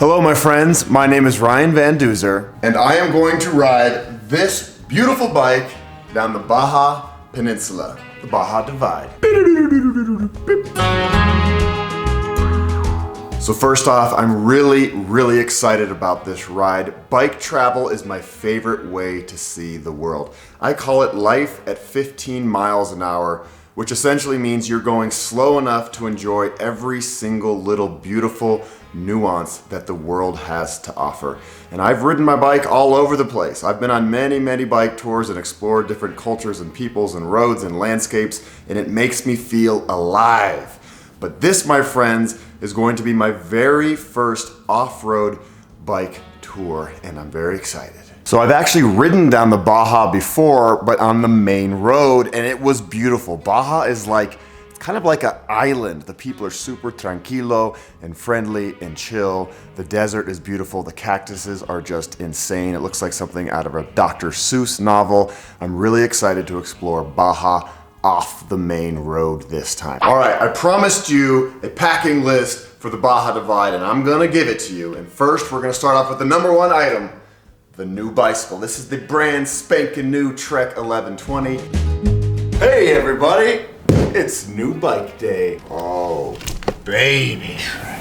Hello my friends, my name is Ryan Van Duzer, and I am going to ride this beautiful bike down the Baja Peninsula, the Baja Divide. So first off, I'm really excited about this ride. Bike travel is my favorite way to see the world. I call it life at 15 miles an hour, which essentially means you're going slow enough to enjoy every single little beautiful nuance that the world has to offer. And I've ridden my bike all over the place. I've been on many bike tours and explored different cultures and peoples and roads and landscapes, and it makes me feel alive. But this, my friends, is going to be my very first off-road bike tour, and I'm very excited. So I've actually ridden down the Baja before, but on the main road, and it was beautiful. Baja is like, it's kind of like an island. The people are super tranquilo and friendly and chill. The desert is beautiful. The cactuses are just insane. It looks like something out of a Dr. Seuss novel. I'm really excited to explore Baja off the main road this time. All right, I promised you a packing list for the Baja Divide, and I'm gonna give it to you. And first, we're gonna start off with the number one item, the new bicycle. This is the brand spanking new Trek 1120. Hey everybody, it's new bike day. Oh, baby Trek.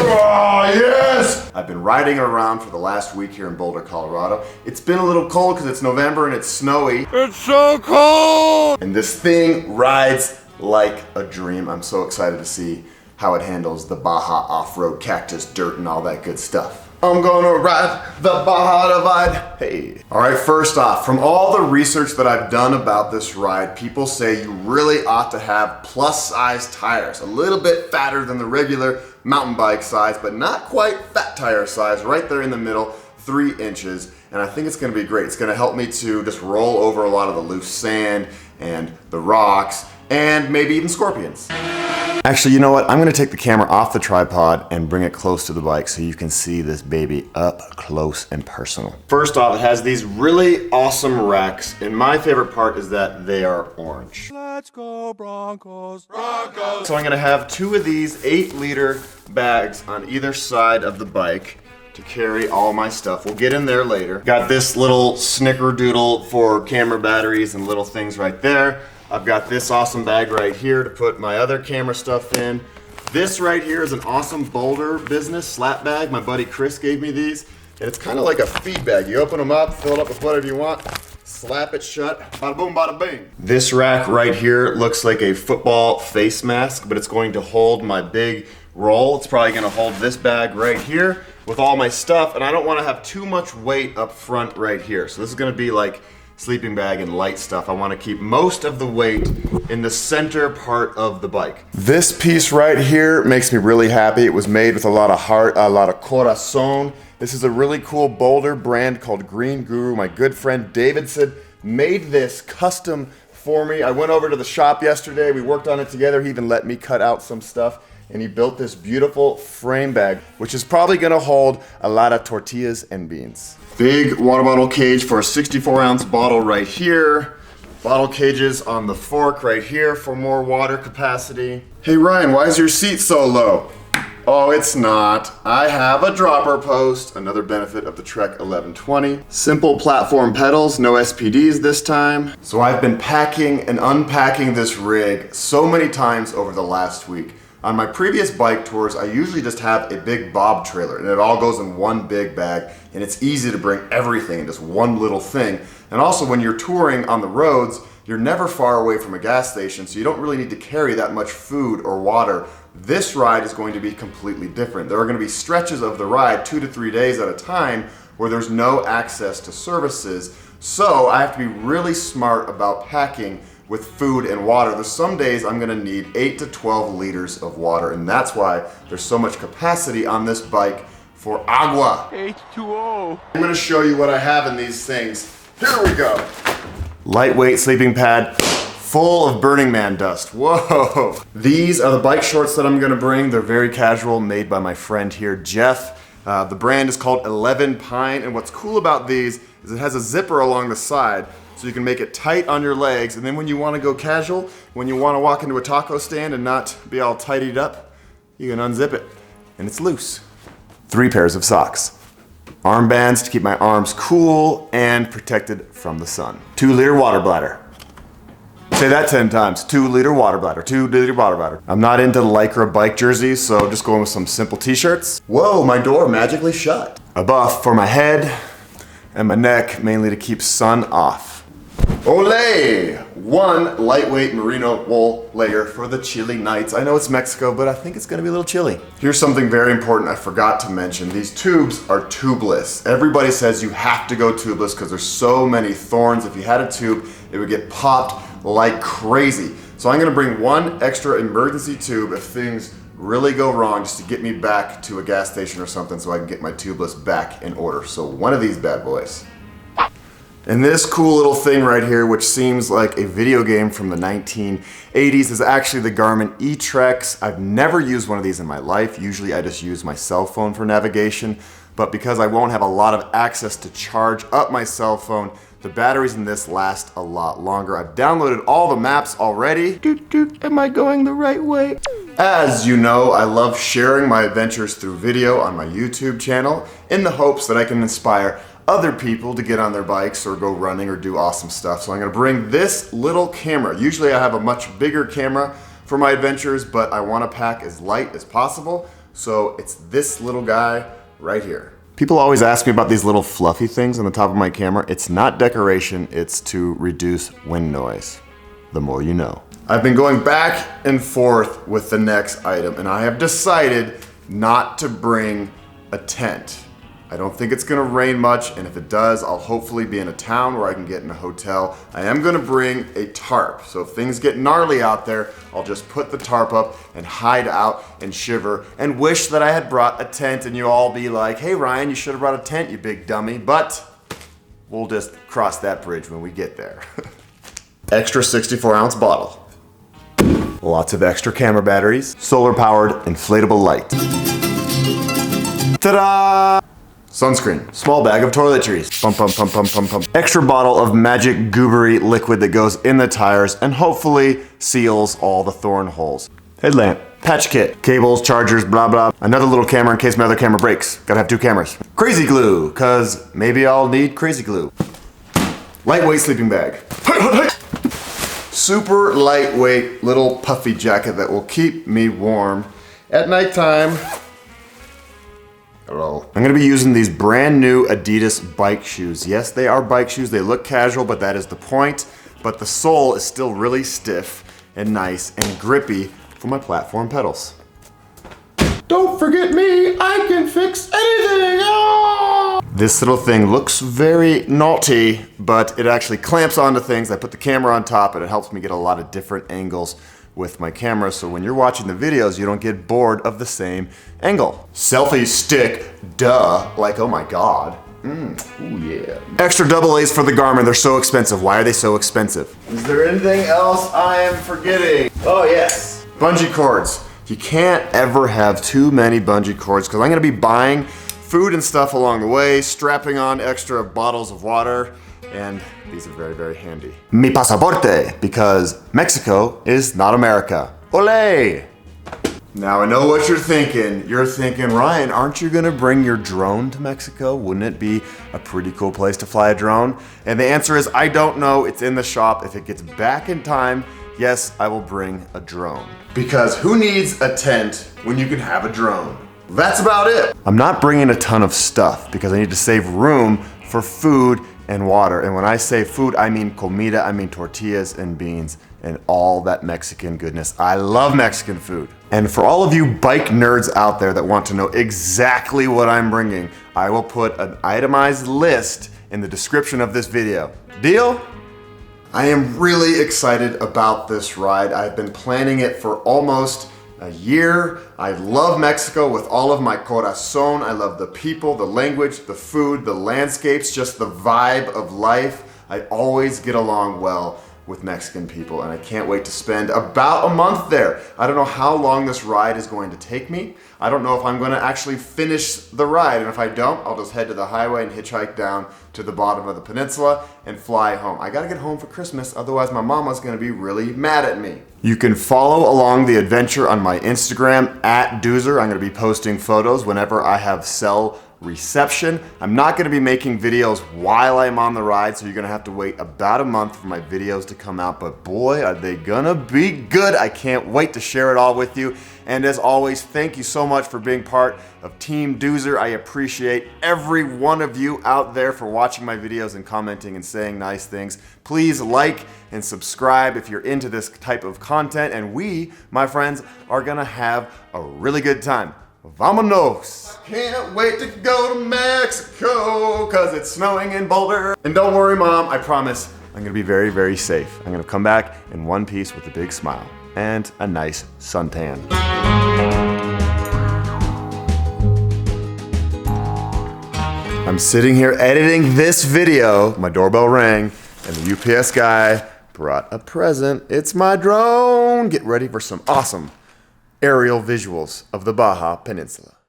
Oh, yes! I've been riding it around for the last week here in Boulder, Colorado. It's been a little cold because it's November and it's snowy. It's so cold! And this thing rides like a dream. I'm so excited to see how it handles the Baja off-road cactus, dirt, and all that good stuff. I'm gonna ride the Baja Divide. Hey. All right, first off, from all the research that I've done about this ride, people say you really ought to have plus-size tires, a little bit fatter than the regular mountain bike size, but not quite fat tire size, right there in the middle, 3 inches. And I think it's gonna be great. It's gonna help me to just roll over a lot of the loose sand and the rocks, and maybe even scorpions. Actually, you know what? I'm gonna take the camera off the tripod and bring it close to the bike so you can see this baby up close and personal. First off, it has these really awesome racks, and my favorite part is that they are orange. Let's go Broncos, Broncos! So I'm gonna have 2 of these 8-liter bags on either side of the bike to carry all my stuff. We'll get in there later. Got this little snickerdoodle for camera batteries and little things right there. I've got this awesome bag right here to put my other camera stuff in. This right here is an awesome Boulder Business slap bag. My buddy Chris gave me these, and it's kind of like a feed bag. You open them up, fill it up with whatever you want, slap it shut, bada boom, bada bing. This rack right here looks like a football face mask, but it's going to hold my big roll. It's probably gonna hold this bag right here with all my stuff, and I don't wanna have too much weight up front right here. So this is gonna be like sleeping bag and light stuff. I want to keep most of the weight in the center part of the bike. This piece right here makes me really happy. It was made with a lot of heart, a lot of corazon. This is a really cool Boulder brand called Green Guru. My good friend Davidson made this custom for me. I went over to the shop yesterday. We worked on it together. He even let me cut out some stuff, and he built this beautiful frame bag, which is probably gonna hold a lot of tortillas and beans. Big water bottle cage for a 64-ounce bottle right here. Bottle cages on the fork right here for more water capacity. Hey Ryan, why is your seat so low? Oh, it's not. I have a dropper post, another benefit of the Trek 1120. Simple platform pedals, no SPDs this time. So I've been packing and unpacking this rig so many times over the last week. On my previous bike tours, I usually just have a big bob trailer, and it all goes in one big bag, and it's easy to bring everything in just one little thing. And also when you're touring on the roads, you're never far away from a gas station, so you don't really need to carry that much food or water. This ride is going to be completely different. There are going to be stretches of the ride, 2 to 3 days at a time, where there's no access to services. So I have to be really smart about packing with food and water. There's some days I'm gonna need 8 to 12 liters of water, and that's why there's so much capacity on this bike for agua. H2O. I'm gonna show you what I have in these things. Here we go. Lightweight sleeping pad, full of Burning Man dust. Whoa. These are the bike shorts that I'm gonna bring. They're very casual, made by my friend here, Jeff. The brand is called 11 Pine, and what's cool about these is it has a zipper along the side, so you can make it tight on your legs, and then when you want to go casual, when you want to walk into a taco stand and not be all tidied up, you can unzip it, and it's loose. 3 pairs of socks. Armbands to keep my arms cool and protected from the sun. 2-liter water bladder. Say that 10 times. 2-liter water bladder. 2-liter water bladder. I'm not into Lycra bike jerseys, so just going with some simple t-shirts. Whoa, my door magically shut. A buff for my head and my neck, mainly to keep sun off. Olé! 1 lightweight merino wool layer for the chilly nights. I know it's Mexico, but I think it's gonna be a little chilly. Here's something very important I forgot to mention. These tubes are tubeless. Everybody says you have to go tubeless because there's so many thorns. If you had a tube, it would get popped like crazy. So I'm gonna bring 1 extra emergency tube if things really go wrong, just to get me back to a gas station or something so I can get my tubeless back in order. So 1 of these bad boys. And this cool little thing right here, which seems like a video game from the 1980s, is actually the Garmin Etrek. I've never used one of these in my life. Usually I just use my cell phone for navigation, but because I won't have a lot of access to charge up my cell phone, the batteries in this last a lot longer. I've downloaded all the maps already. Am I going the right way? As you know, I love sharing my adventures through video on my YouTube channel in the hopes that I can inspire other people to get on their bikes or go running or do awesome stuff. So I'm gonna bring this little camera. Usually I have a much bigger camera for my adventures, but I wanna pack as light as possible. So it's this little guy right here. People always ask me about these little fluffy things on the top of my camera. It's not decoration, it's to reduce wind noise. The more you know. I've been going back and forth with the next item, and I have decided not to bring a tent. I don't think it's gonna rain much, and if it does, I'll hopefully be in a town where I can get in a hotel. I am gonna bring a tarp, so if things get gnarly out there, I'll just put the tarp up and hide out and shiver and wish that I had brought a tent, and you all be like, hey Ryan, you should have brought a tent, you big dummy, but we'll just cross that bridge when we get there. Extra 64-ounce bottle. Lots of extra camera batteries, solar-powered inflatable light. Ta-da! Sunscreen, small bag of toiletries, pump, pump, pump, pump, pump, pump. Extra bottle of magic goobery liquid that goes in the tires and hopefully seals all the thorn holes. Headlamp, patch kit, cables, chargers, blah, blah. Another little camera in case my other camera breaks. Gotta have 2 cameras. Crazy glue, cause maybe I'll need crazy glue. Lightweight sleeping bag. Super lightweight little puffy jacket that will keep me warm at nighttime. Hello. I'm gonna be using these brand new Adidas bike shoes. Yes, they are bike shoes. They look casual, but that is the point. But the sole is still really stiff and nice and grippy for my platform pedals. Don't forget me, I can fix anything! Ah! This little thing looks very naughty, but it actually clamps onto things. I put the camera on top and it helps me get a lot of different angles with my camera, so when you're watching the videos, you don't get bored of the same angle. Selfie stick, duh, like oh my god. Ooh yeah. Extra double A's for the Garmin, they're so expensive. Why are they so expensive? Is there anything else I am forgetting? Oh yes. Bungee cords. You can't ever have too many bungee cords because I'm gonna be buying food and stuff along the way, strapping on extra bottles of water, and these are very, very handy. Mi pasaporte, because Mexico is not America. Olé! Now I know what you're thinking. You're thinking, Ryan, aren't you gonna bring your drone to Mexico? Wouldn't it be a pretty cool place to fly a drone? And the answer is, I don't know. It's in the shop. If it gets back in time, yes, I will bring a drone. Because who needs a tent when you can have a drone? That's about it. I'm not bringing a ton of stuff because I need to save room for food and water. And when I say food, I mean comida, I mean tortillas and beans and all that Mexican goodness. I love Mexican food. And for all of you bike nerds out there that want to know exactly what I'm bringing, I will put an itemized list in the description of this video. Deal? I am really excited about this ride. I've been planning it for almost a year. I love Mexico with all of my corazón. I love the people, the language, the food, the landscapes, just the vibe of life. I always get along well with Mexican people, and I can't wait to spend about a month there. I don't know how long this ride is going to take me. I don't know if I'm going to actually finish the ride, and if I don't, I'll just head to the highway and hitchhike down to the bottom of the peninsula and fly home. I gotta get home for Christmas, otherwise my mama's gonna be really mad at me. You can follow along the adventure on my Instagram at Duzer. I'm gonna be posting photos whenever I have cell reception. I'm not gonna be making videos while I'm on the ride, so you're gonna have to wait about a month for my videos to come out, but boy, are they gonna be good. I can't wait to share it all with you. And as always, thank you so much for being part of Team Duzer. I appreciate every one of you out there for watching my videos and commenting and saying nice things. Please like and subscribe if you're into this type of content, and we, my friends, are gonna have a really good time. Vamonos! I can't wait to go to Mexico because it's snowing in Boulder. And don't worry, Mom, I promise I'm gonna be very, very safe. I'm gonna come back in one piece with a big smile and a nice suntan. I'm sitting here editing this video. My doorbell rang and the UPS guy brought a present. It's my drone. Get ready for some awesome aerial visuals of the Baja Peninsula.